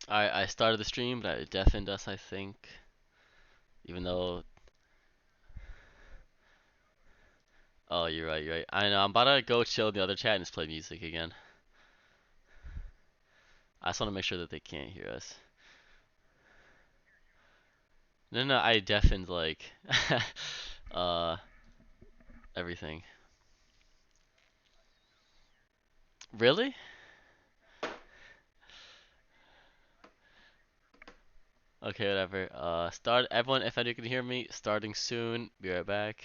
I started the stream, but it deafened us, I think. Even though, oh, you're right, you're right. I know. I'm about to go chill in the other chat and just play music again. I just want to make sure that they can't hear us. No, no, I deafened like, uh, everything. Really? Okay, whatever. Start. Everyone, if anyone can hear me, starting soon. Be right back.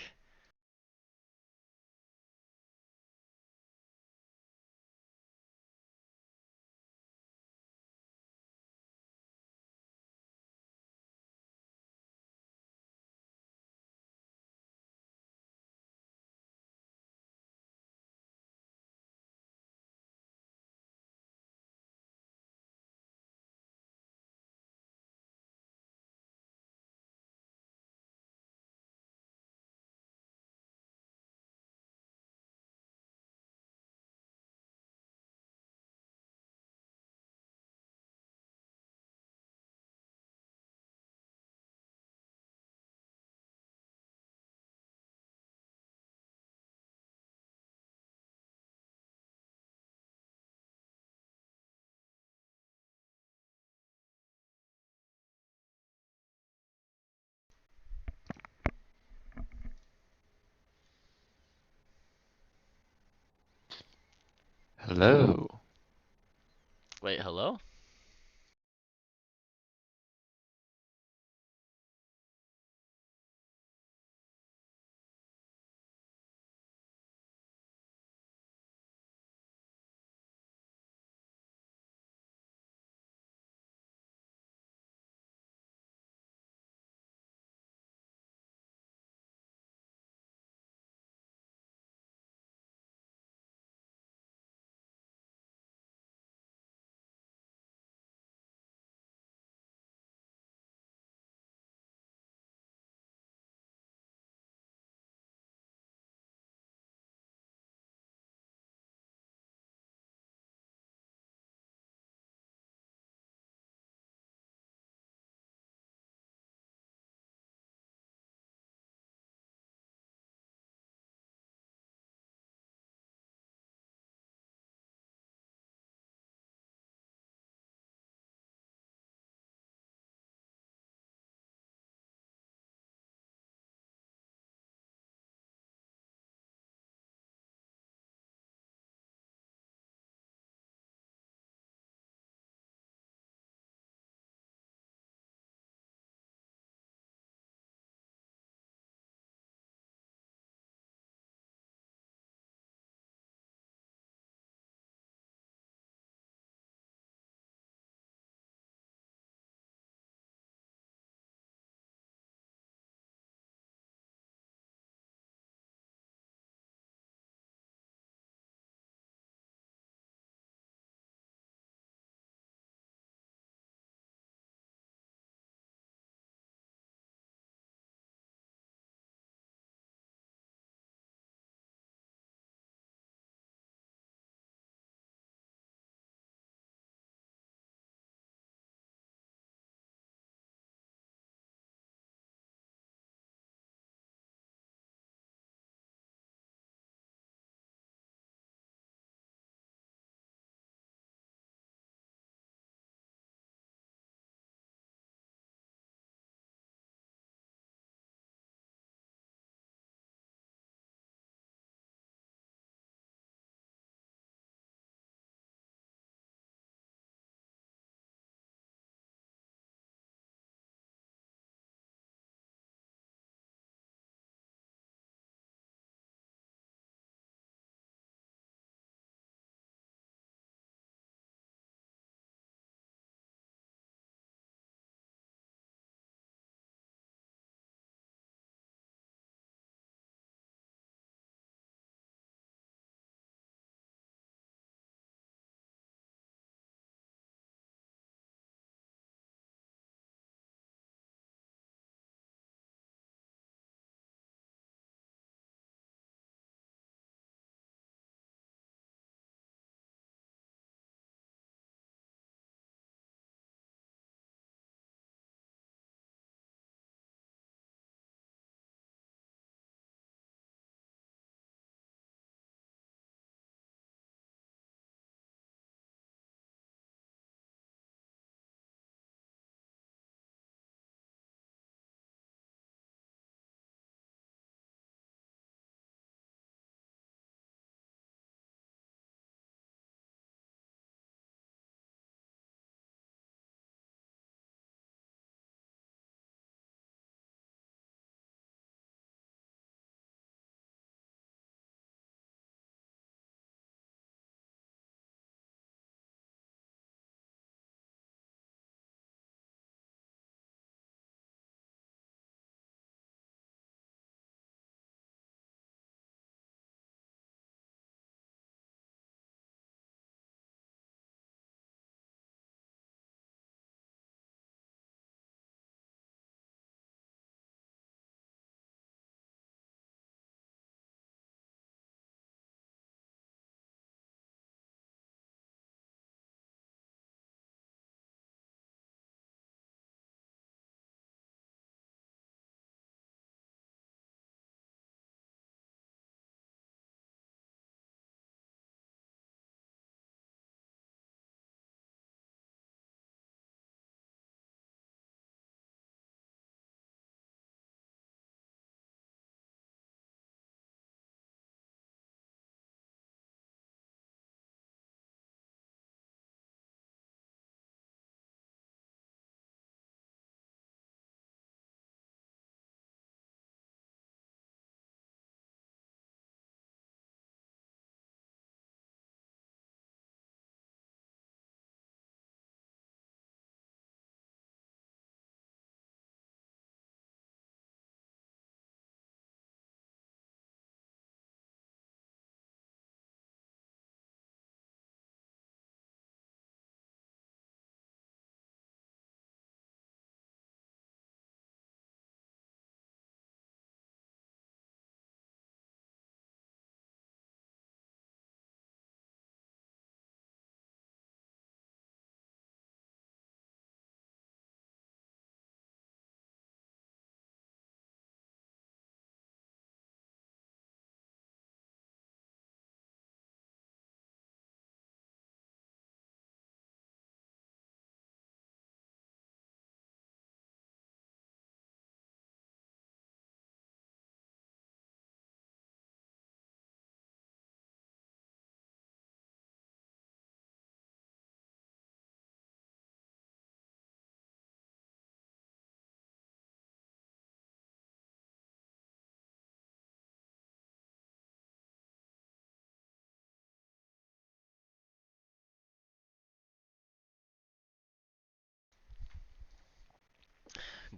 Hello. Wait, hello?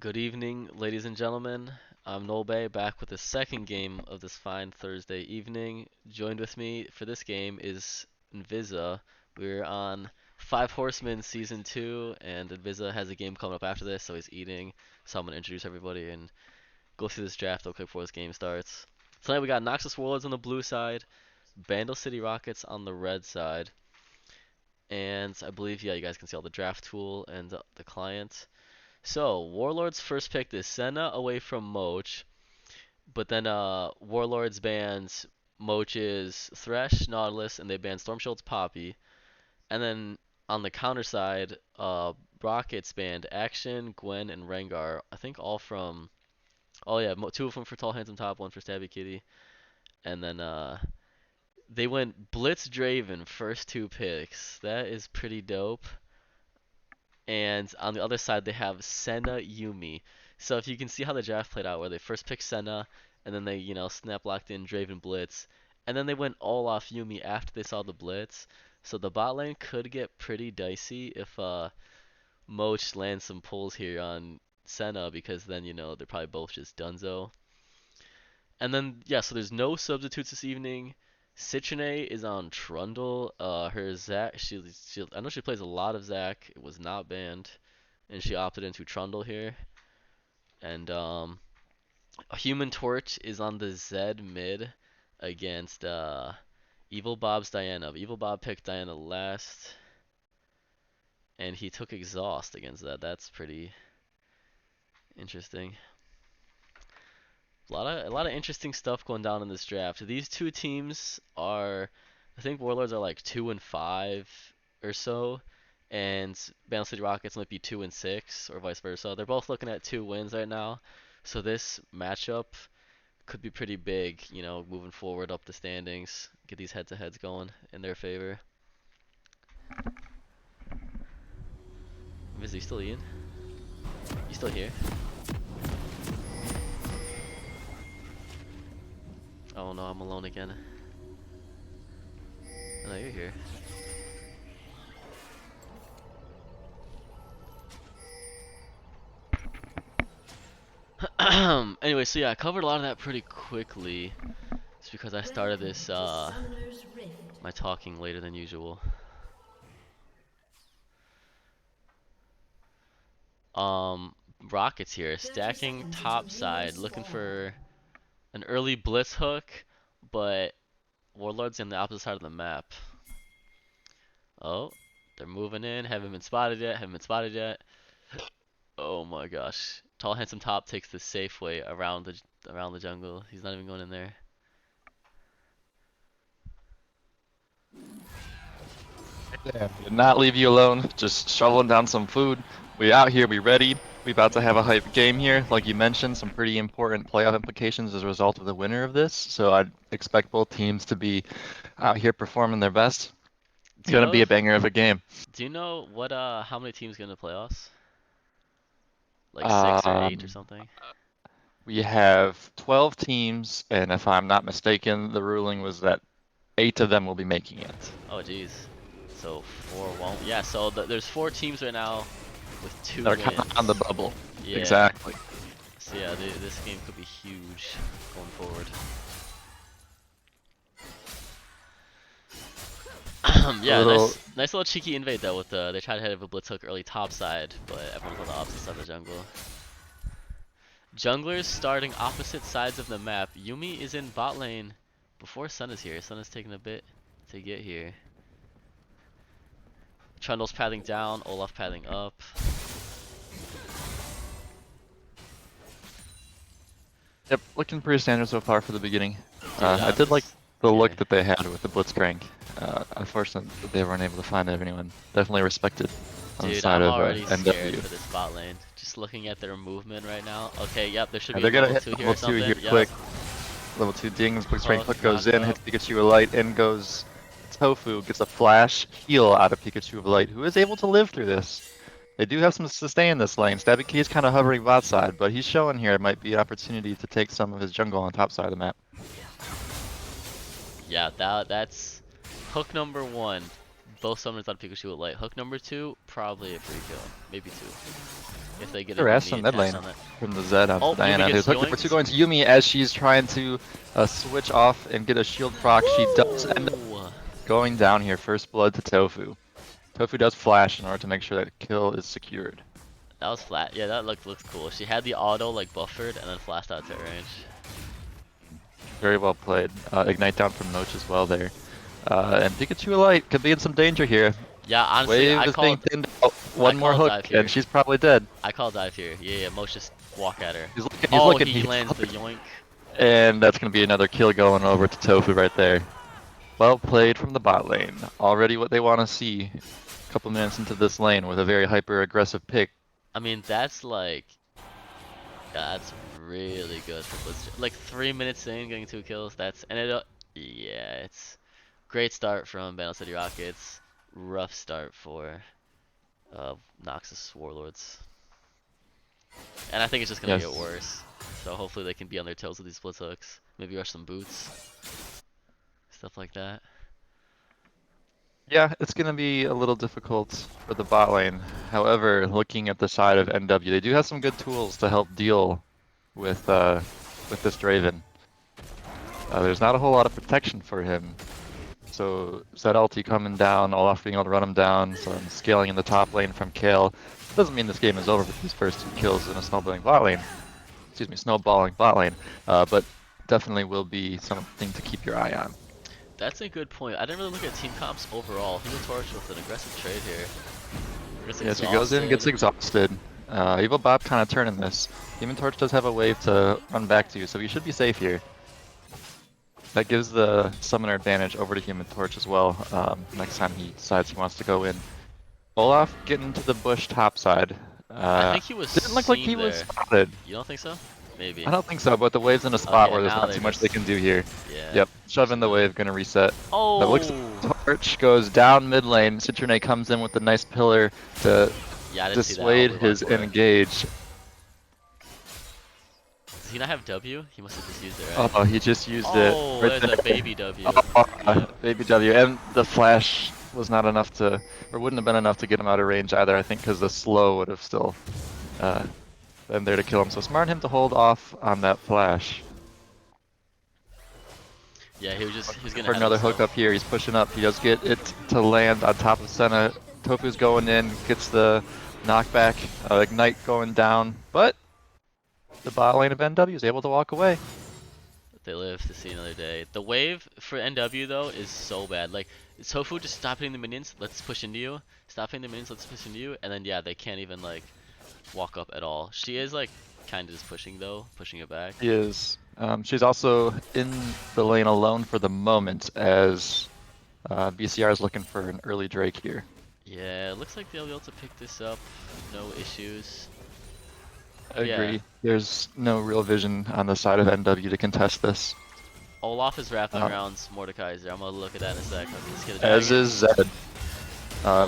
Good evening, ladies and gentlemen. I'm Nolbay, back with the second game of this fine Thursday evening. Joined with me for this game is Invisaa. We're on Five Horsemen Season 2, and Invisaa has a game coming up after this, so he's eating. So I'm going to introduce everybody and go through this draft real quick before this game starts. Tonight we got Noxus Warlords on the blue side, Bandle City Rockets on the red side, and I believe, yeah, you guys can see all the draft tool and the client. So, Warlords first picked is Senna away from Moch, but then Warlords bans Moch's Thresh, Nautilus, and they banned Stormshield's Poppy. And then on the counter side, Rockets banned Action, Gwen, and Rengar. I think all from, oh yeah, two of them for Tall Handsome Top, one for Stabby Kitty. And then they went Blitz Draven first two picks. That is pretty dope. And on the other side they have Senna Yumi. So if you can see how the draft played out, where they first picked Senna, and then they, snap locked in Draven Blitz, and then they went all off Yumi after they saw the Blitz. So the bot lane could get pretty dicey if Moch lands some pulls here on Senna, because then, they're probably both just dunzo. And then, yeah, so there's no substitutes this evening. Citrine is on Trundle. Her Zac, I know she plays a lot of Zac. It was not banned, and she opted into Trundle here. And a Human Torch is on the Zed mid against Evil Bob's Diana. Evil Bob picked Diana last, and he took Exhaust against that. That's pretty interesting. A lot of interesting stuff going down in this draft. These two teams are, I think Warlords are like 2-5 or so, and Bandle City Rockets might be 2-6 or vice versa. They're both looking at 2 wins right now, so this matchup could be pretty big. Moving forward up the standings, get these head-to-heads going in their favor. Viz, you still eating? You still here? Oh no, I'm alone again. No, you're here. Anyway, so yeah, I covered a lot of that pretty quickly. It's because I started this, my talking later than usual. Rockets here, stacking top side, looking for an early blitz hook, but Warlords on the opposite side of the map. Oh, they're moving in. Haven't been spotted yet. Oh my gosh. Tall Handsome Top takes the safe way around the jungle. He's not even going in there. Yeah, did not leave you alone. Just shoveling down some food. We out here, we ready. We about to have a hype game here. Like you mentioned, some pretty important playoff implications as a result of the winner of this. So I'd expect both teams to be out here performing their best. It's gonna be a banger of a game. Do you know what how many teams get in the playoffs? Like 6 or 8 or Um, something? we have 12 teams, and if I'm not mistaken, the ruling was that 8 of them will be making it. Oh jeez. So 4 won't. Yeah, so there's 4 teams right now with 2 They're wins. kind of on the bubble. Yeah. Exactly. So yeah, this game could be huge going forward. Yeah, nice little cheeky invade though. With they tried to hit a blitz hook early top side, but everyone's on the opposite side of the jungle. Junglers starting opposite sides of the map. Yumi is in bot lane before Sun is here. Sun is taking a bit to get here. Trundle's padding down, Olaf padding up. Yep, looking pretty standard so far for the beginning. Dude, I did like the yeah. look that they had with the Blitzcrank. Unfortunate that they weren't able to find anyone. Definitely respected on the Dude, side I'm of already scared NW. for this bot lane. Just looking at their movement right now. Okay, yep, there should be They're a gonna level hit 2 here or level 2 something. here Yep. quick. Level 2 dings, Blitzcrank Hook hook goes knocked in, up. hits Pikachu of Light, in goes Tofu, gets a flash heal out of Pikachu of Light, who is able to live through this. They do have some sustain in this lane. Stabby Key is kind of hovering bot side, but he's showing here it might be an opportunity to take some of his jungle on top side of the map. Yeah, that's hook number 1. both summoners on Pikachu with light hook number 2, probably a free kill, maybe 2. If they get a Harass Yumi from mid attached lane on it. from the Zed on Oh, Diana. Yumi There's gets hook number 2 yoinked. going to Yumi as she's trying to switch off and get a shield proc. She does end up Ooh. going down here. First blood to Tofu. Tofu does flash in order to make sure that kill is secured. That was flat. Yeah, that looks cool. She had the auto like buffered and then flashed out to range. Very well played. Ignite down from Noach as well there. And Pikachu Light could be in some danger here. Yeah, honestly, Wave I is being called pinned out. One more called hook dive here. and she's probably dead. I call dive here. Yeah, Moch just walk at her. He's looking. Oh, Looking. he lands the yoink. And that's going to be another kill going over to Tofu right there. Well played from the bot lane. Already what they want to see. A couple minutes into this lane with a very hyper-aggressive pick. I mean, that's like, yeah, that's really good for Blizzard. Like 3 minutes in, getting 2 kills. That's yeah, it's great start from Bandle City Rockets. Rough start for Noxus Warlords. And I think it's just gonna get worse. So hopefully they can be on their toes with these split hooks. Maybe rush some boots. Stuff like that. Yeah, it's going to be a little difficult for the bot lane. However, looking at the side of NW, they do have some good tools to help deal with this Draven. There's not a whole lot of protection for him. So Zed ulti coming down, Olaf being able to run him down, some scaling in the top lane from Kale. Doesn't mean this game is over with these first 2 kills in a snowballing bot lane. Excuse me, snowballing bot lane. But definitely will be something to keep your eye on. That's a good point. I didn't really look at team comps overall. Human Torch with an aggressive trade here. Yeah, she goes in, gets exhausted. Evil Bob kind of turning this. Human Torch does have a wave to run back to, so you should be safe here. That gives the summoner advantage over to Human Torch as well, next time he decides he wants to go in. Olaf getting to the bush top side. I think he was didn't look like he was spotted. You don't think so? Maybe. I don't think so, but the wave's in a spot Okay, where there's now not they too much just- they can do here. Yeah. Yep, shoving the wave, gonna reset. Oh! That looks like Torch goes down mid lane. Citrine comes in with a nice pillar to Yeah, I didn't see that. dissuade I'll his move on for it. engage. Does he not have W? He must have just used it, right? Oh, he just used Oh, it. Right there's a there. baby W. Baby W, and the flash was not enough to, or wouldn't have been enough to get him out of range either, I think, because the slow would have still been there to kill him. So smart him to hold off on that flash. Yeah, he was gonna For have another this hook slow. up here, he's pushing up. He does get it to land on top of Senna. Tofu's going in, gets the knockback, Ignite going down, but the bot lane of NW is able to walk away. They live to see another day. The wave for NW though is so bad. Like, Tofu just stop hitting the minions, let's push into you. Stop hitting the minions, let's push into you. And then yeah, they can't even like walk up at all. She is like kind of just pushing though, pushing it back. She is. She's also in the lane alone for the moment as BCR is looking for an early Drake here. Yeah, it looks like they'll be able to pick this up. No issues. I Yeah. agree. There's no real vision on the side of NW to contest this. Olaf is wrapping around Mordekaiser. I'm gonna look at that in a sec. Let's get it As is Zed.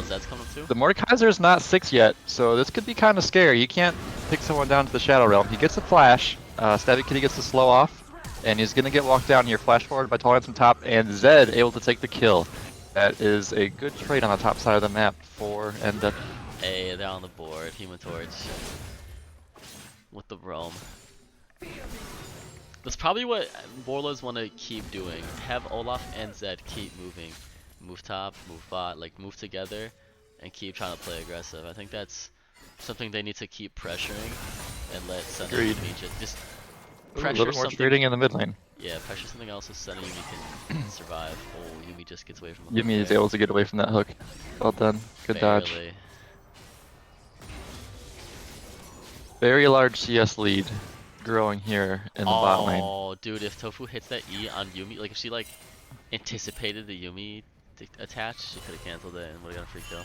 Zed's coming too? The Mordekaiser is not 6 yet, so this could be kind of scary. You can't pick someone down to the Shadow Realm. He gets a flash, Stabby Kitty gets the slow off, and he's going to get walked down here. Flash forward by Tolerance on top, and Zed able to take the kill. That is a good trade on the top side of the map for NW. Hey, they're on the board. Human Torch. With the roam. That's probably what Warlords want to keep doing. Have Olaf and Zed keep moving. Move top, move bot, like move together and keep trying to play aggressive. I think that's something they need to keep pressuring and let Senna Agreed. Yumi just Ooh, a pressure little more something. trading in the mid lane. Yeah, pressure something else so Senna Yumi can survive. Oh, Yumi just gets away from the hook Yumi is there. able to get away from that hook. Well done. Good dodge. Barely. Very large CS lead growing here in the bot lane. Oh, dude, if Tofu hits that E on Yumi, like if she like anticipated the Yumi attach, she could have canceled it and would have got a free kill.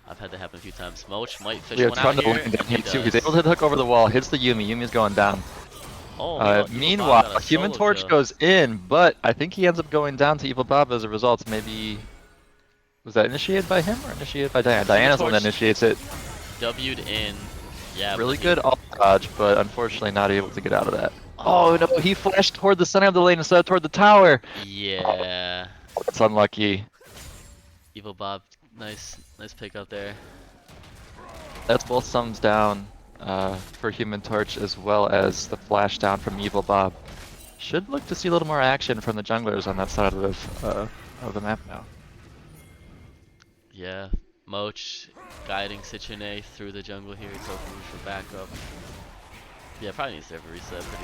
I've had that happen a few times. Moch might fish Yeah, one out here, land and down he here too. He's does. able to hit the hook over the wall, hits the Yumi. Yumi's going down. Oh, Evil Bob Meanwhile, got a Human solo Torch kill. goes in, but I think he ends up going down to Evil Bob as a result. Maybe was that initiated by him or initiated by Diana? Diana's the one that Torch initiates it. W'd in. Yeah. Really but good alt dodge, but unfortunately not able to get out of that. Oh no, he flashed toward the center of the lane instead of toward the tower. Yeah. That's unlucky. Evil Bob, nice pick up there. That's both sums down for Human Torch as well as the flash down from Evil Bob. Should look to see a little more action from the junglers on that side of the map now. Yeah, Moch guiding Citrine through the jungle here. Tofu for backup. Yeah, probably needs to have a reset pretty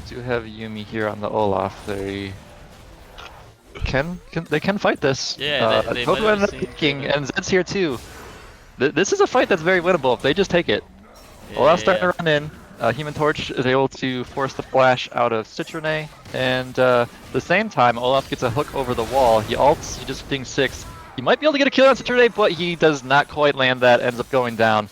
soon. Do have Yuumi here on the Olaf. They can fight this. Yeah, they might Tofu have ended up seen picking, Draven. and Zed's here too. This is a fight that's very winnable if they just take it. Olaf's starting to run in. Human Torch is able to force the flash out of Citrine, and at the same time, Olaf gets a hook over the wall. He ults, he just dings 6. He might be able to get a kill on Citrine, but he does not quite land that, ends up going down.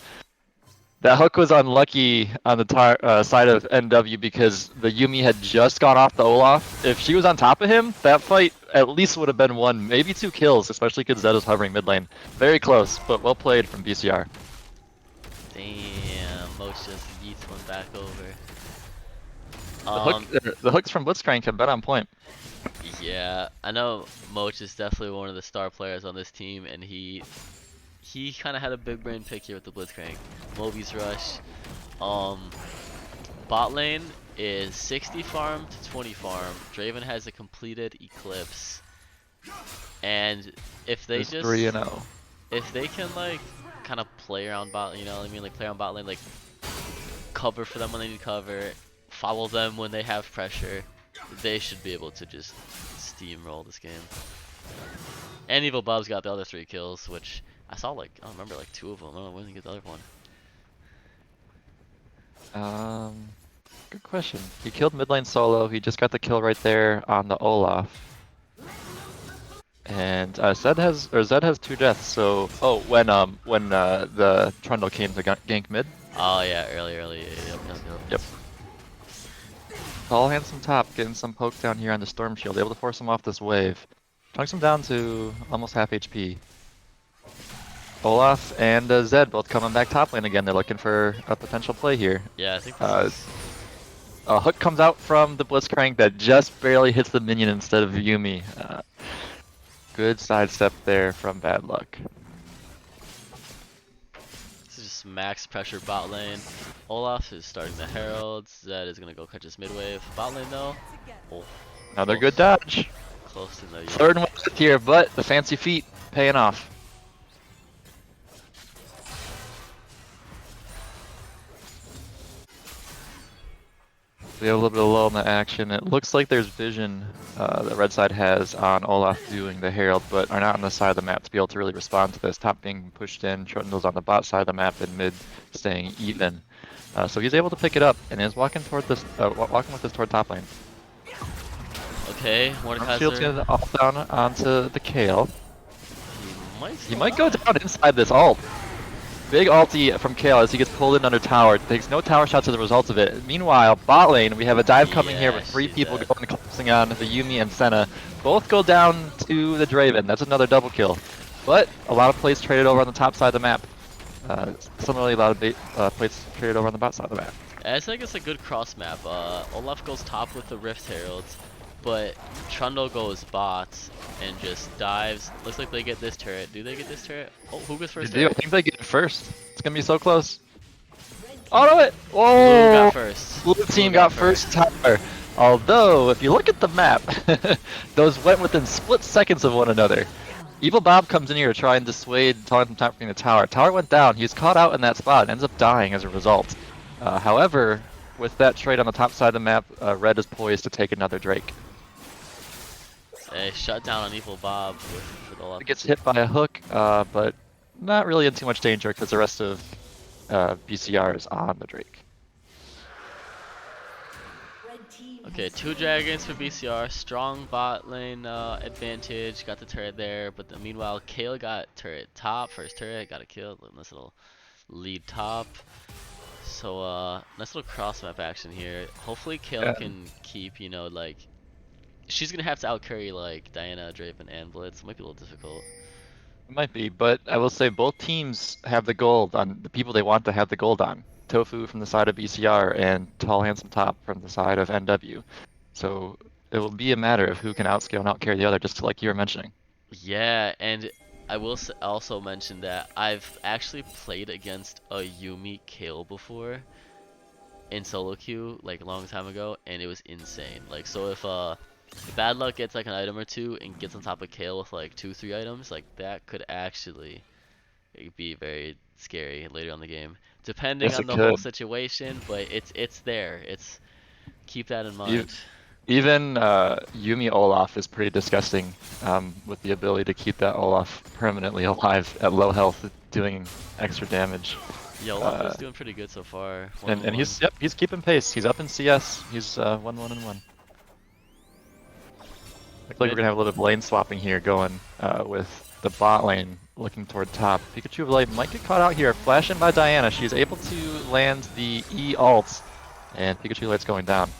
That hook was unlucky on the side of NW because the Yuumi had just gone off the Olaf. If she was on top of him, that fight at least would have been 1, maybe 2 kills, especially because Zed was hovering mid lane. Very close, but well played from BCR. Damn, Moch just yeets one back over. The hooks from Blitzcrank have been on point. Yeah, I know Moch is definitely one of the star players on this team, and he kind of had a big brain pick here with the Blitzcrank. Moby's rush. Bot lane is 60 farm to 20 farm. Draven has a completed Eclipse, and if they There's just 3-0. if they can like kind of play around bot, you know what I mean, like play around bot lane, like cover for them when they need cover, follow them when they have pressure, they should be able to just steamroll this game. And Evil Bob's got the other 3 kills, which I saw like, I don't remember, like 2 of them. I don't know when did he get the other one. Good question. He killed mid lane solo. He just got the kill right there on the Olaf. And Zed has 2 deaths. So when the Trundle came to gank mid. Oh yeah, early. Yep. All handsome top, getting some poke down here on the Storm Shield, able to force him off this wave. Chunks him down to almost half HP. Olaf and Zed both coming back top lane again. They're looking for a potential play here. Yeah, I think this is... A hook comes out from the Blitzcrank that just barely hits the minion instead of Yuumi. Good sidestep there from Bad Luck. This is just max pressure bot lane. Olaf is starting the Herald. Zed is gonna go catch his mid wave. Bot lane though. Oh, Another good dodge. close to the... Third one here, but the fancy feet paying off. We have a little bit of lull in the action. It looks like there's vision the red side has on Olaf doing the Herald, but are not on the side of the map to be able to really respond to this. Top being pushed in, Trundle's on the bot side of the map, and mid staying even. So he's able to pick it up and is walking toward this, walking with this toward top lane. Okay, Shield's Mordekaiser. gonna off down onto the Kale. He might go go down inside this ult. Big ulti from Kale as he gets pulled in under tower. Takes no tower shots as a result of it. Meanwhile, bot lane, we have a dive coming here with 3 people going and collapsing on the Yuumi and Senna. Both go down to the Draven. That's another double kill. But a lot of plays traded over on the top side of the map. Similarly, a lot of plays traded over on the bot side of the map. I think it's a good cross map. Olaf goes top with the Rift Heralds, but Trundle goes bot and just dives. Looks like they get this turret. Do they get this turret? Oh, who goes first? They do. I think they get it first. It's gonna be so close. Auto it! Whoa! Blue got first. Blue team got first tower. Although, if you look at the map, those went within split seconds of one another. Evil Bob comes in here to try and dissuade Talon from tapping the tower. Tower went down. He was caught out in that spot and ends up dying as a result. However, with that trade on the top side of the map, Red is poised to take another Drake. A shutdown on Evil Bob with Olaf. He gets hit by a hook, but not really in too much danger because the rest of BCR is on the Drake. Okay, 2 dragons for BCR. Strong bot lane advantage. Got the turret there, but meanwhile, Kale got turret top. First turret, got a kill. Nice little lead top. So, nice little cross map action here. Hopefully, Kale can keep, you know, like, she's gonna have to outcarry like Diana, Draven, and Blitz. It might be a little difficult. It might be, but I will say both teams have the gold on the people they want to have the gold on. Tofu from the side of BCR and Tall Handsome Top from the side of NW. So it will be a matter of who can outscale and outcarry the other, just like you were mentioning. Yeah, and I will also mention that I've actually played against a Yumi Kale before in solo queue like a long time ago, and it was insane. Like, so if bad luck gets like an item or two and gets on top of Kale with like 2 3 items, like that could actually be very scary later on the game, depending Yes, on it the whole could. situation. But it's there. It's keep that in E- mind. Even Yumi Olaf is pretty disgusting, with the ability to keep that Olaf permanently alive at low health, doing extra damage. Yeah, Olaf is Uh, doing pretty good so far. and 1-1-1. he's keeping pace. He's up in CS. He's 1-1-1. Looks like we're Good. gonna have a little bit of lane swapping here going with the bot lane looking toward top. Pikachu Blade might get caught out here. Flash in by Diana. She's able to land the E ult, and Pikachu Blade's going down.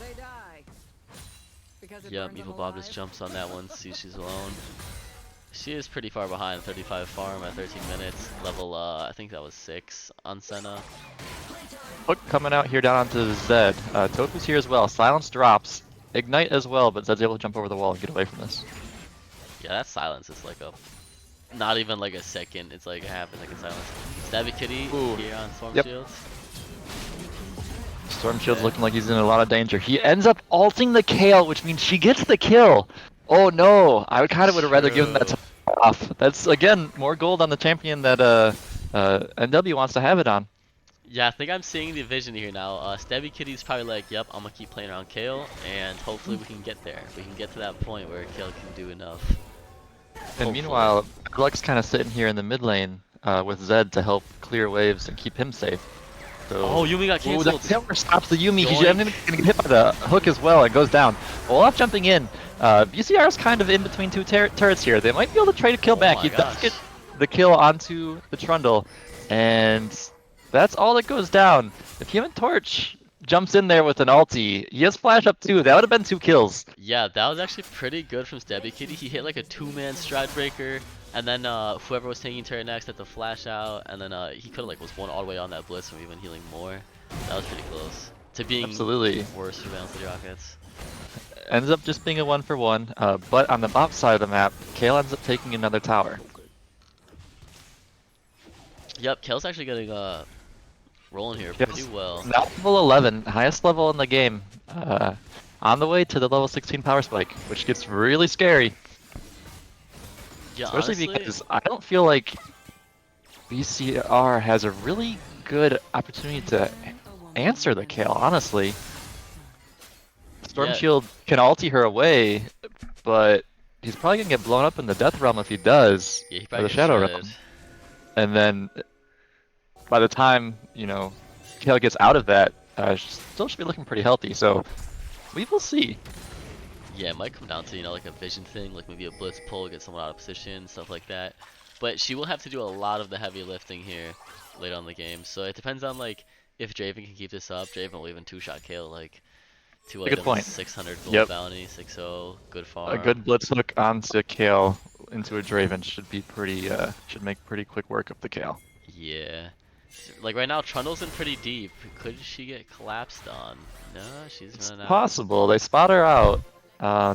Yep, Evil Bob just jumps on that one, sees she's alone. She is pretty far behind, 35 farm at 13 minutes. Level, I think that was 6 on Senna. Hook coming out here down onto Zed. Tofu's here as well. Silence drops. Ignite as well, but Zed's able to jump over the wall and get away from this. Yeah, that silence is like not even like a second, it's like a half a second silence. Stabby Kitty Ooh. here on Storm Yep. Shields. Storm Shield's looking like he's in a lot of danger. He ends up ulting the Kale, which means she gets the kill. Oh no, I kind of would have rather given that to off. That's, again, more gold on the champion that NW wants to have it on. Yeah, I think I'm seeing the vision here now. Stabby Kitty's probably like, yep, I'm gonna keep playing around Kale, and hopefully we can get there. We can get to that point where Kale can do enough. And Hopefully. meanwhile, Gluck's kind of sitting here in the mid lane with Zed to help clear waves and keep him safe. So, Oh, Yumi got ooh, canceled. that Tailor stops the Yumi. He's Yoink. gonna get hit by the hook as well and goes down. Olaf jumping in. BCR is kind of in between two turrets here. They might be able to trade a kill Oh back. my He gosh. does get the kill onto the Trundle, and that's all that goes down. If Human Torch jumps in there with an ulti, he has flash up too. That would have been 2 kills. Yeah, that was actually pretty good from Stabby Kitty. He hit like a 2-man stride breaker, and then whoever was taking turret next had to flash out, and then he could have like was one all the way on that blitz from even healing more. That was pretty close to being Absolutely. worse for Bouncy Rockets. Ends up just being a 1-for-1, but on the bot side of the map, Kale ends up taking another tower. Yep, Kale's actually getting rolling here Kale's pretty well. now level 11, highest level in the game, on the way to the level 16 power spike, which gets really scary. Yeah, Especially honestly, because I don't feel like BCR has a really good opportunity to answer the Kale, honestly. Storm Yeah. Shield can ulti her away, but he's probably gonna get blown up in the Death Realm if he does, yeah, he or probably the gets Shadow shredded. Realm. And then by the time, Kale gets out of that, still should be looking pretty healthy, so we will see. Yeah, it might come down to, like a vision thing, like maybe a blitz pull, get someone out of position, stuff like that. But she will have to do a lot of the heavy lifting here later on in the game. So it depends on like if Draven can keep this up. Draven will even 2-shot kill, like 2 Good items, point. 600 gold Yep. bounty, 6-0, good farm. A good blitz hook onto Kale into a Draven should be pretty, should make pretty quick work of the Kale. Yeah. Like right now, Trundle's in pretty deep. Could she get collapsed on? No, she's It's running out. possible. They spot her out.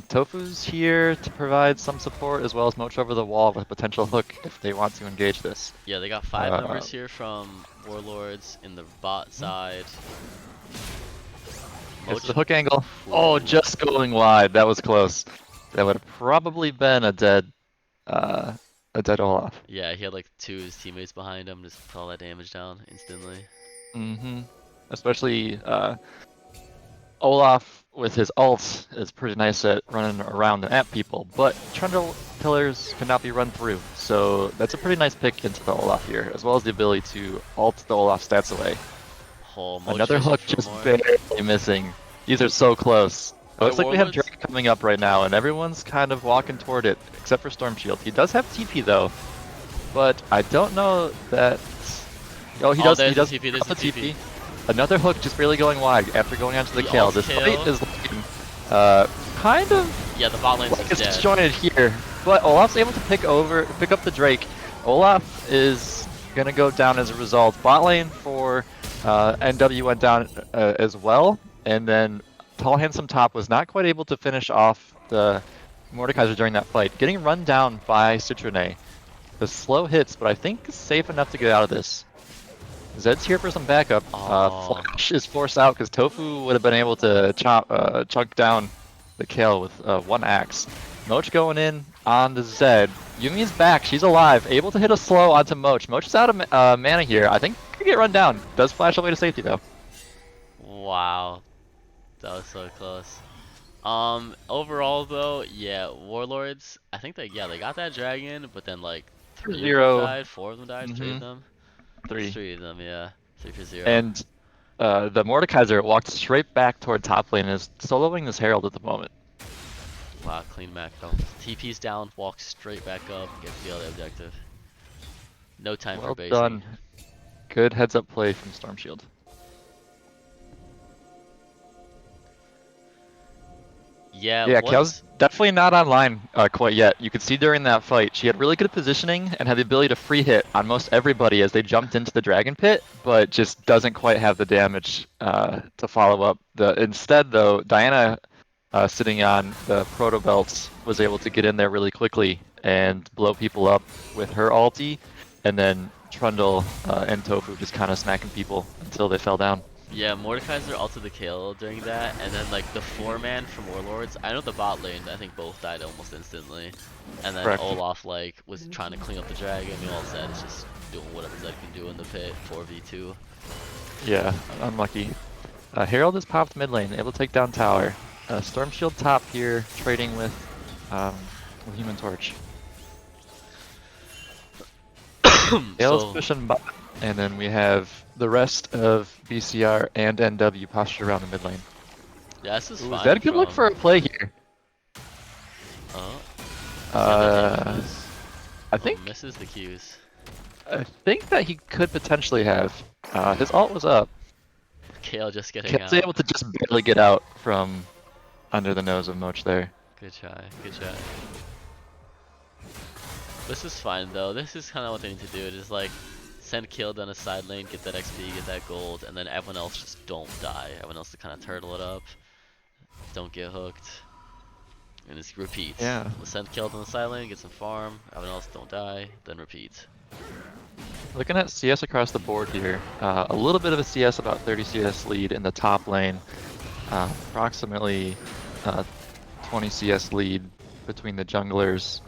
Tofu's here to provide some support, as well as Moch over the wall with a potential hook if they want to engage this. Yeah, they got 5 members here from Warlords in the bot side. It's the hook angle. Oh, just going wide. That was close. That would have probably been a dead Olaf. Yeah, he had like 2 of his teammates behind him, just put all that damage down instantly. Especially Olaf with his ult is pretty nice at running around and at people, but Trundle pillars cannot be run through, so that's a pretty nice pick into the Olaf here, as well as the ability to ult the Olaf stats away. Oh, Another hook just barely missing. These are so close. It looks like we have Drake coming up right now, and everyone's kind of walking toward it, except for Storm Shield. He does have TP though, but I don't know that. Oh, he does. He does. TP, there's the the TP. Another hook just barely going wide after going onto the kill. This fight is looking kind of. Yeah, the bot lane's like it's dead. disjointed here, but Olaf's able to pick up the Drake. Olaf is gonna go down as a result. Bot lane for NW went down as well, and then Tall Handsome Top was not quite able to finish off the Mordekaiser during that fight, getting run down by Citrone. The slow hits, but I think it's safe enough to get out of this. Zed's here for some backup. Oh, Flash is forced out because Tofu would have been able to chunk down the Kale with one axe. Moch going in on the Zed. Yumi's back. She's alive. Able to hit a slow onto Moch. Moch is out of mana here. I think could get run down. Does flash away to safety though. wow. That was so close. Overall though, yeah, Warlords, I think they got that dragon, but then like 3 of them 0. died, 4 of them died, 3 of them? It's 3. 3 of them, yeah. 3 for 0. And the Mordekaiser walked straight back toward top lane and is soloing this Herald at the moment. Wow, clean map though. TP's down, walks straight back up, gets the other objective. No time Well for basing. done. Good heads up play from Storm Shield. Yeah, Kale's definitely not online quite yet. You could see during that fight, she had really good positioning and had the ability to free hit on most everybody as they jumped into the Dragon Pit, but just doesn't quite have the damage to follow up. Instead, though, Diana, sitting on the Proto Belts, was able to get in there really quickly and blow people up with her ulti, and then Trundle and Tofu just kind of smacking people until they fell down. Yeah, Mordekaiser ulted the kill during that, and then like the 4-man from Warlords, I know the bot lane, I think both died almost instantly. And then Correct. Olaf like was trying to clean up the dragon, we all said it's just doing whatever Zed can do in the pit, 4v2. Yeah, unlucky. Herald has popped mid lane, able to take down tower. Storm Shield top here, trading with Human Torch. Gale's pushing bot, and then we have the rest of BCR and NW postured around the mid lane. Yeah, this is fine. Is that a good look for a play here? Oh. I think misses the Qs. I think that he could potentially have. His ult was up. Kale just getting Kale's out. able to just barely get out from under the nose of Moch there. Good try, good try. This is fine though. This is kind of what they need to do. Just like send kill down a side lane, get that XP, get that gold, and then everyone else just don't die. Everyone else to kind of turtle it up, don't get hooked, and just repeat. Yeah. Send kill down the side lane, get some farm. Everyone else don't die, then repeat. Looking at CS across the board here, a little bit of a CS, about 30 CS lead in the top lane, approximately 20 CS lead between the junglers,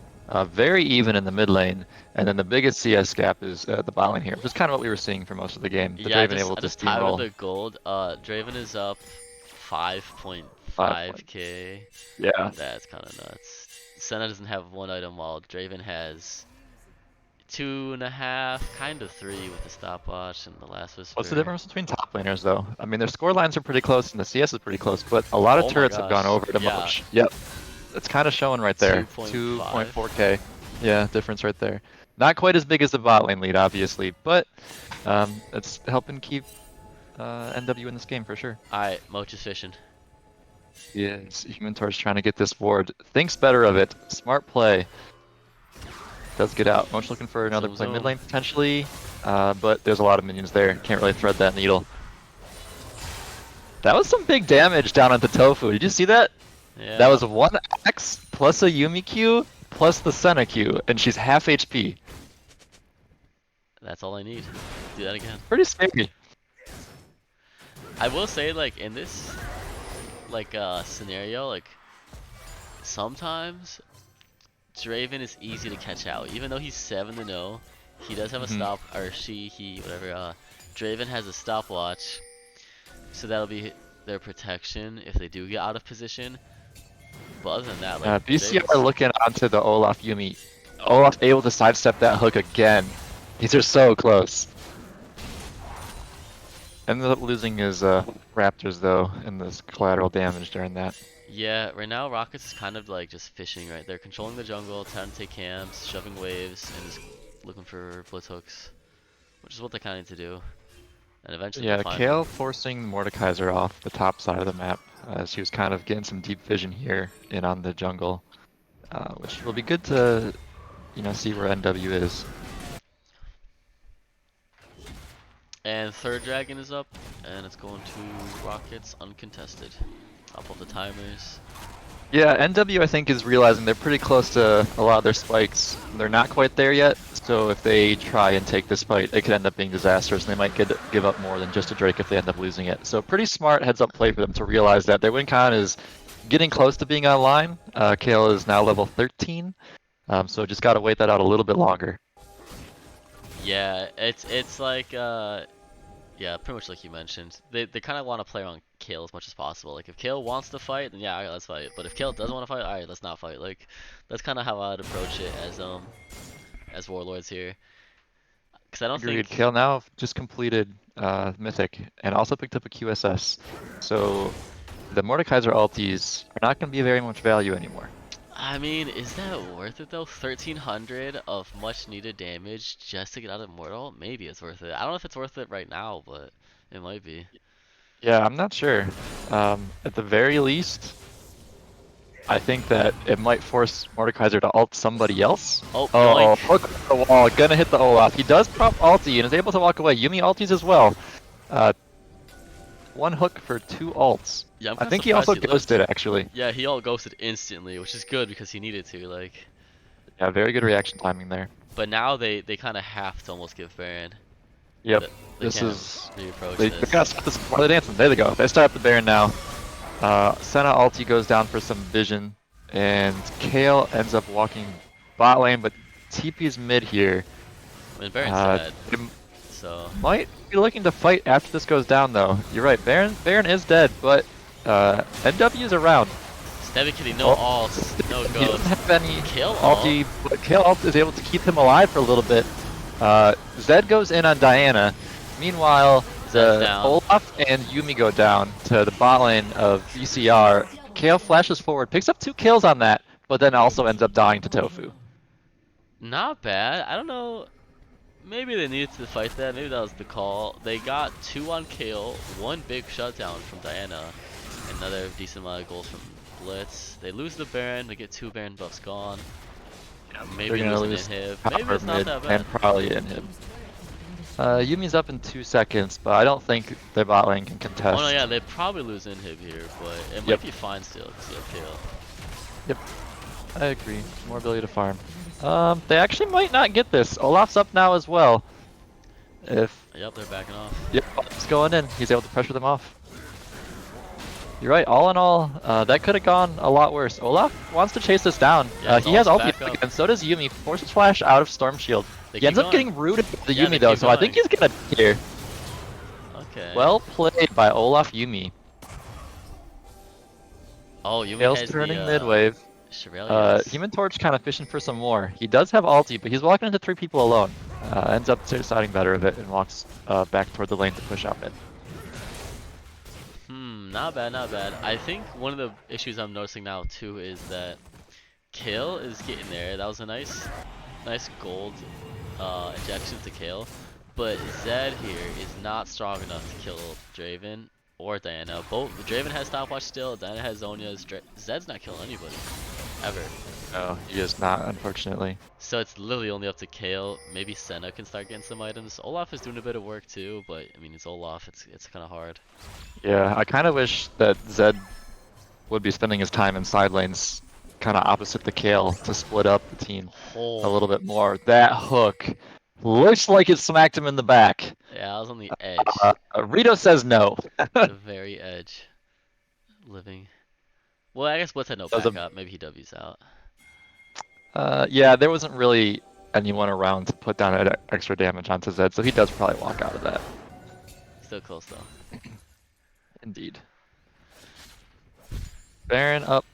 very even in the mid lane, and then the biggest CS gap is the bot lane here, which is kind of what we were seeing for most of the game. The Yeah, Draven able to just tied with steamroll. the gold. Draven is up 5.5k. Yeah. That's kind of nuts. Senna doesn't have one item while Draven has 2.5, kind of 3 with the stopwatch and the last whisper. What's the difference between top laners though? I mean, their score lines are pretty close and the CS is pretty close, but a lot of turrets have gone over to Moch. Yep. It's kind of showing right there. 2.4k. Yeah, difference right there. Not quite as big as the bot lane lead, obviously, but it's helping keep NW in this game for sure. Alright, Moch is fishing. Yes, Human Torch trying to get this ward. Thinks better of it. Smart play. Does get out. Moch looking for another play mid lane potentially, but there's a lot of minions there. Can't really thread that needle. That was some big damage down onto Tofu. Did you see that? Yeah. That was 1 X plus a Yumi Q plus the Senna Q, and she's half HP. That's all I need. Do that again. Pretty scary. I will say, like, in this, like, scenario, like, sometimes Draven is easy to catch out. Even though he's 7-0, he does have a stop, or he, whatever, Draven has a stopwatch, so that'll be their protection if they do get out of position. But other than that, like, BCR looking onto the Olaf Yumi. Olaf able to sidestep that hook again. These are so close. Ended up losing his Raptors though in this collateral damage during that. Yeah, right now Rockets is kind of like just fishing, right? They're controlling the jungle, trying to take camps, shoving waves, and just looking for blitz hooks, which is what they kind of need to do. And eventually, yeah, Kale forcing Mordekaiser off the top side of the map as he was kind of getting some deep vision here in on the jungle, which will be good to, see where NW is. And third dragon is up, and it's going to Rockets uncontested. Up on the timers. Yeah, NW I think is realizing they're pretty close to a lot of their spikes. They're not quite there yet, so if they try and take this fight, it could end up being disastrous, and they might give up more than just a Drake if they end up losing it. So pretty smart heads-up play for them to realize that their win con is getting close to being online. Kale is now level 13, so just gotta wait that out a little bit longer. Yeah, it's like yeah, pretty much like you mentioned. They kind of want to play around Kale as much as possible. Like if Kale wants to fight, then yeah, alright, let's fight. But if Kale doesn't want to fight, alright, let's not fight. Like that's kind of how I'd approach it as Warlords here. Cause I don't Agreed. think. Kale now just completed Mythic and also picked up a QSS, so the Mordekaiser ultis are not going to be very much value anymore. I mean, is that worth it though? 1300 of much needed damage just to get out of Immortal? Maybe it's worth it. I don't know if it's worth it right now, but it might be. Yeah, I'm not sure. At the very least, I think that it might force Mordekaiser to ult somebody else. Oh, Oh, yoink. hook the wall, gonna hit the Olaf. He does prop ulti and is able to walk away. Yumi ultis as well. One hook for 2 ults. Yeah, I'm I kinda think he surprised also he lived. ghosted actually. Yeah, he all ghosted instantly, which is good because he needed to, like. Yeah, very good reaction timing there. But now they kind of have to almost give Baron. Yep, They this can't is... reapproach They this. gotta start this before they're dancing. There they go. They start up the Baron now. Senna ulti goes down for some vision, and Kale ends up walking bot lane, but TP's mid here. I mean, Baron's dead, They so. might be looking to fight after this goes down though. You're right, Baron is dead, but NW's around. Stabby Kitty, no alts, no He doesn't ghost. have any Kill ulti, but Kale ult is able to keep him alive for a little bit. Zed goes in on Diana. Meanwhile, Zed's the down. Olaf and Yumi go down to the bot lane of BCR. Kale flashes forward, picks up 2 kills on that, but then also ends up dying to Tofu. Not bad. I don't know. Maybe they needed to fight that. Maybe that was the call. They got 2 on Kale, 1 big shutdown from Diana, another decent amount of goals from Blitz. They lose the Baron. They get 2 Baron buffs gone. Maybe They're gonna lose an lose inhib. Maybe power it's not mid that bad. and probably inhib. Yumi's up in 2 seconds, but I don't think their bot lane can contest. Oh no, yeah, they probably lose inhib here, but it might be fine still because they have Kale. Yep, I agree. More ability to farm. They actually might not get this. Olaf's up now as well. Yep, they're backing off. Yep, Olaf's going in. He's able to pressure them off. You're right, all in all, that could have gone a lot worse. Olaf wants to chase this down. Yeah, He has Olaf's back ulti, up. and so does Yumi. Forces flash out of Storm Shield. They He ends keep up going. getting rooted with the Yeah, they Yumi though, keep so I think going. he's gonna be here. Okay. Well played by Olaf Yumi. Oh, Yumi Kale's has turning the, mid wave. Shirelius. Human Torch kind of fishing for some more. He does have ulti, but he's walking into 3 people alone. Ends up deciding better of it and walks back toward the lane to push out mid. Not bad, not bad. I think one of the issues I'm noticing now too is that Kale is getting there. That was a nice gold injection to Kale, but Zed here is not strong enough to kill Draven or Diana. Both Draven has stopwatch still, Diana has Zonya's. Zed's not killing anybody ever. No, he is not, unfortunately. So it's literally only up to Kale. Maybe Senna can start getting some items. Olaf is doing a bit of work too, but I mean it's Olaf. It's kind of hard. Yeah, I kind of wish that Zed would be spending his time in side lanes, kind of opposite the Kale, to split up the team a little bit more. That hook looks like it smacked him in the back. Yeah, I was on the edge. Rito says no. The very edge. Living. Well, I guess Blitz had no That was a- backup. Maybe he W's out. Yeah, there wasn't really anyone around to put down extra damage onto Zed, so he does probably walk out of that. Still close though. Indeed. Baron up,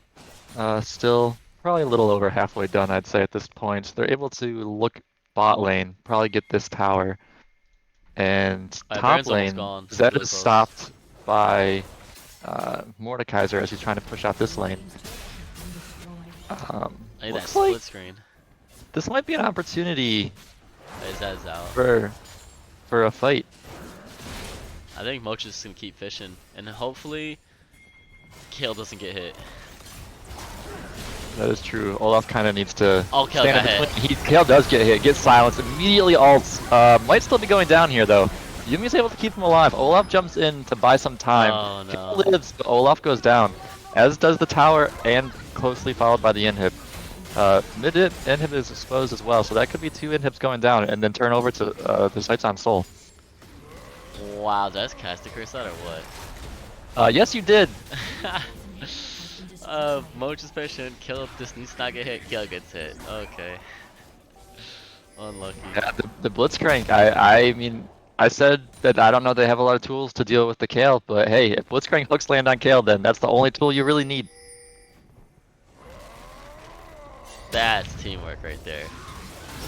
still probably a little over halfway done, I'd say at this point. They're able to look bot lane, probably get this tower, and top Baron's almost lane, gone. Zed Really is close. stopped by Mordekaiser as he's trying to push out this lane. I need that Looks split like screen. this might be an opportunity Zed's out. for a fight. I think Moch is gonna keep fishing, and hopefully, Kale doesn't get hit. That is true. Olaf kind of needs to Oh, Kale stand got in hit. between. Kale does get hit, gets silenced, immediately ults. Might still be going down here though. Yumi's able to keep him alive. Olaf jumps in to buy some time. Oh no. Kale lives, but Olaf goes down. As does the tower and closely followed by the inhib. Mid inhib is exposed as well, so that could be 2 inhibs going down, and then turn over to the sights on Soul. Wow, did I just cast a curse out or what? Yes, you did. Moch is patient, kill just needs to not get hit, kill gets hit. Okay. Unlucky. Yeah, the Blitzcrank. I mean, I said that I don't know they have a lot of tools to deal with the Kale, but hey, if Blitzcrank hooks land on Kale, then that's the only tool you really need. That's teamwork right there.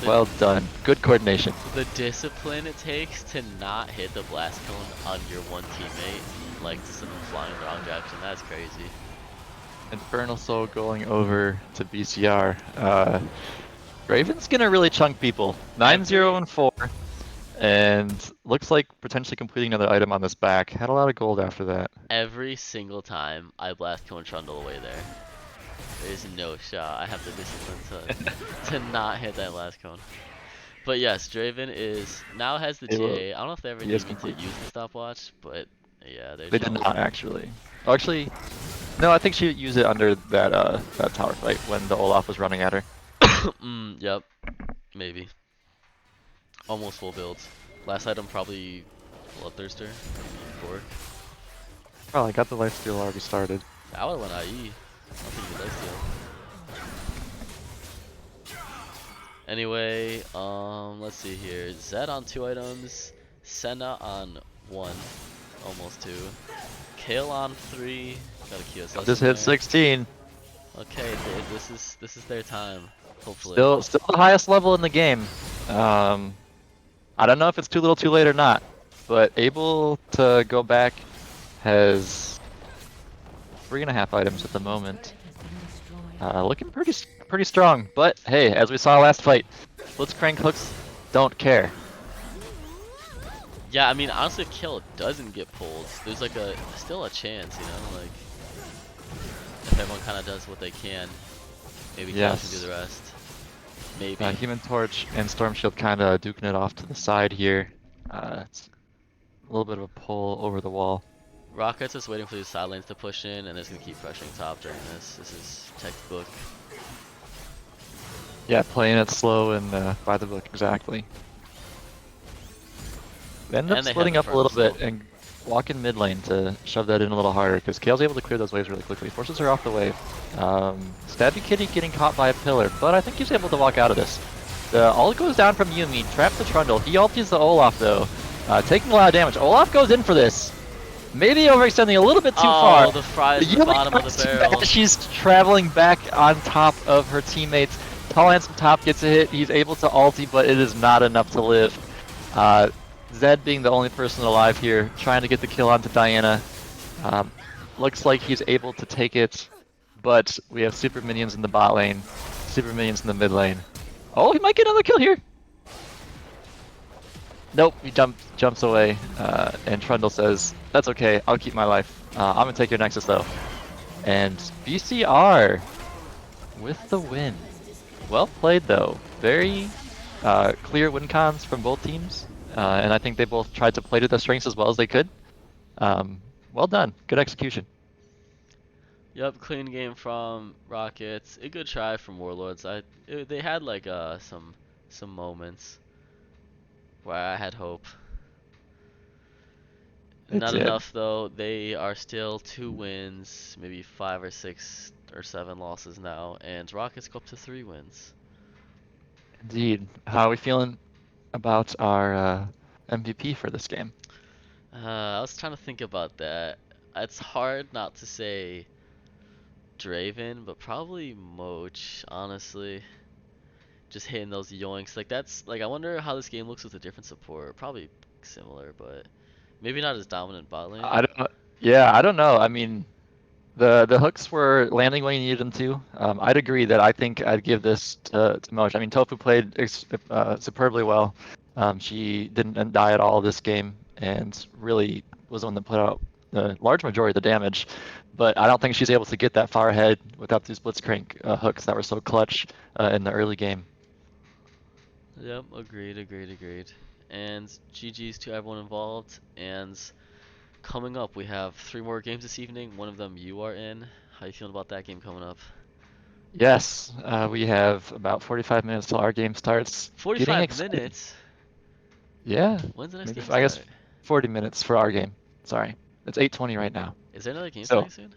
Well done. Good coordination. The discipline it takes to not hit the blast cone on your one teammate, like someone flying in the wrong direction, that's crazy. Infernal Soul going over to BCR. Raven's gonna really chunk people. 9-0 and 4. And looks like potentially completing another item on this back. Had a lot of gold after that. Every single time I blast cone trundle away there. There's no shot. I have the discipline to not hit that last cone. But yes, Draven is now has the TA. I don't know if they ever needed to use the stopwatch, but yeah, they did not actually. Actually, no, I think she used it under that that tower fight when the Olaf was running at her. Yep, maybe. Almost full builds. Last item probably Bloodthirster, maybe 4. Probably got the lifesteal already started. I would've went IE. I don't think you lifesteal. Anyway, let's see here. Zed on 2 items, Senna on 1, almost 2. Kale on 3. Got a QSS. Just hit 16. Okay, this is their time. Hopefully. Still the highest level in the game. I don't know if it's too little, too late or not, but able to go back has 3.5 items at the moment. Looking pretty strong, but hey, as we saw last fight, Blitzcrank hooks don't care. Yeah, I mean, honestly, if Kill doesn't get pulled, there's like still a chance, you know, like if everyone kind of does what they can, maybe Kill can do the rest. Maybe. Human Torch and Storm Shield kind of duking it off to the side here. It's a little bit of a pull over the wall. Rocket's just waiting for these side lanes to push in, and they're just gonna keep pressuring top during this. This is textbook. Yeah, playing it slow and by the book, exactly. They end up splitting up a little bit and walking mid lane to shove that in a little harder, because Kale's able to clear those waves really quickly. Forces her off the wave. Stabby Kitty getting caught by a pillar, but I think he's able to walk out of this. The ult goes down from Yuumi, traps the Trundle. He ulties the Olaf though, taking a lot of damage. Olaf goes in for this. Maybe overextending a little bit too far. Oh, the fries at the bottom of the barrel. She's traveling back on top of her teammates. Tall Handsome Top gets a hit. He's able to ulti, but it is not enough to live. Zed being the only person alive here, trying to get the kill onto Diana. Looks like he's able to take it, but we have super minions in the bot lane, super minions in the mid lane. Oh, he might get another kill here. Nope, he jumps away, and Trundle says, "That's okay, I'll keep my life. I'm gonna take your Nexus though." And BCR with the win. Well played though. Very clear win cons from both teams, and I think they both tried to play to their strengths as well as they could. Well done, good execution. Yep, clean game from Rockets. A good try from Warlords. They had like some moments where I had hope. Not enough though. They are still 2 wins, maybe 5 or 6 or 7 losses now, and Rockets go up to 3 wins. Indeed. How are we feeling about our MVP for this game? I was trying to think about that. It's hard not to say Draven, but probably Moch, honestly. Just hitting those yoinks. Like that's like I wonder how this game looks with a different support. Probably similar, but maybe not as dominant bot lane. I don't know. I mean, the hooks were landing when you needed them to. I'd agree that I think I'd give this to Moch. I mean, Tofu played superbly well. She didn't die at all this game, and really was the one that put out the large majority of the damage. But I don't think she's able to get that far ahead without these Blitzcrank hooks that were so clutch in the early game. Yep, agreed. And GG's to everyone involved. And coming up, we have 3 more games this evening. One of them you are in. How you feeling about that game coming up? Yes, we have about 45 minutes till our game starts. Getting 45 excited. minutes? Yeah, When's the next maybe game I guess start? 40 minutes for our game. Sorry, it's 8:20 right now. Is there another game So starting soon?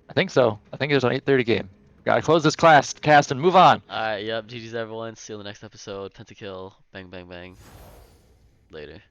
I think so. I think there's an 8:30 game. Gotta close this class, cast, and move on. Alright, yep, GG's everyone. See you in the next episode. Pentakill. Bang, bang, bang. Later.